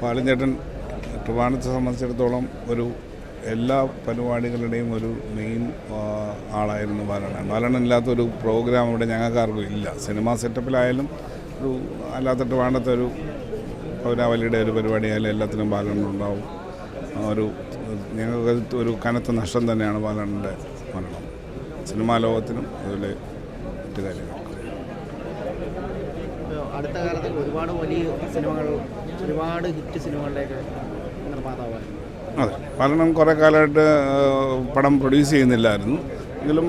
ബാലൻ ട്രിവാൻഡ്രത്തെ സംബന്ധിച്ചിടത്തോളം ഒരു എല്ലാ പരിപാടികളുടെയും ഒരു മെയിൻ ആളായിരുന്നു ബാലണ്ണൻ. ബാലണ്ണനില്ലാത്തൊരു പ്രോഗ്രാം ഇവിടെ ഞങ്ങൾക്കാർക്കും ഇല്ല. സിനിമാ സെറ്റപ്പിലായാലും ഒരു അല്ലാത്ത ട്രിവാൻഡ്രത്തെ ഒരു പൗരാവലിയുടെ ഒരു പരിപാടിയായാലും എല്ലാത്തിനും ബാലണ്ണനുണ്ടാവും. ഒരു ഞങ്ങൾക്ക് ഒരു കനത്ത നഷ്ടം തന്നെയാണ് ബാലണ്ണൻ്റെ മരണം, സിനിമാ ലോകത്തിനും അതുപോലെ മറ്റു കാര്യങ്ങൾക്കും. അടുത്ത കാലത്ത് ഒരുപാട് വലിയ സിനിമകൾ, ഒരുപാട് ഹിറ്റ് സിനിമകളുടെയൊക്കെ നിർമ്മാതാവായിരുന്നു. അതെ, ബാലണ്ണൻ കുറേ കാലമായിട്ട് പടം പ്രൊഡ്യൂസ് ചെയ്യുന്നില്ലായിരുന്നു. എങ്കിലും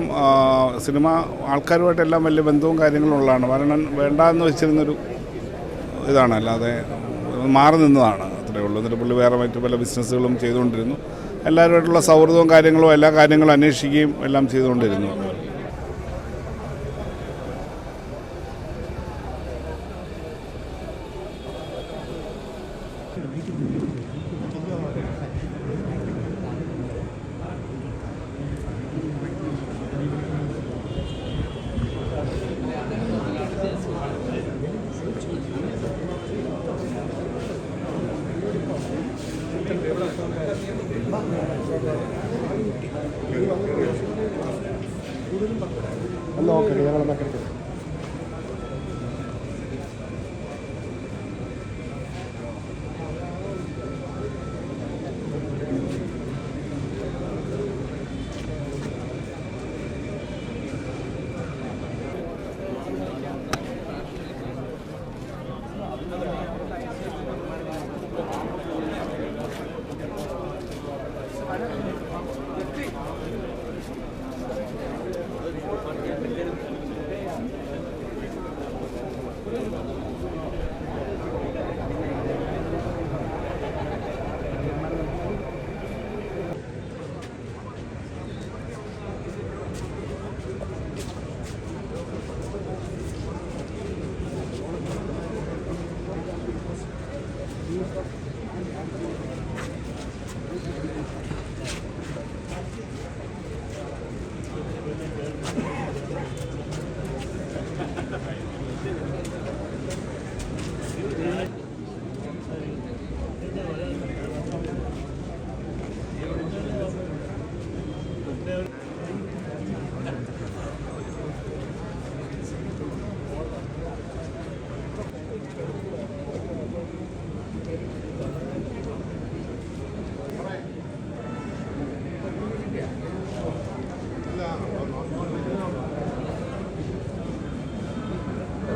സിനിമ ആൾക്കാരുമായിട്ടെല്ലാം വലിയ ബന്ധവും കാര്യങ്ങളും ഉള്ളതാണ്. ബാലണ്ണൻ വേണ്ടാന്ന് വെച്ചിരുന്നൊരു ഇതാണ്, അല്ലാതെ മാറി നിന്നതാണ്, അത്രയേ ഉള്ളൂ. എന്നിട്ട് പുള്ളി വേറെ മറ്റു പല ബിസിനസ്സുകളും ചെയ്തുകൊണ്ടിരുന്നു. എല്ലാവരുമായിട്ടുള്ള സൗഹൃദവും കാര്യങ്ങളും എല്ലാ കാര്യങ്ങളും അന്വേഷിക്കുകയും എല്ലാം ചെയ്തുകൊണ്ടിരുന്നു. നോക്കട്ടെ, ഞങ്ങളെന്നാ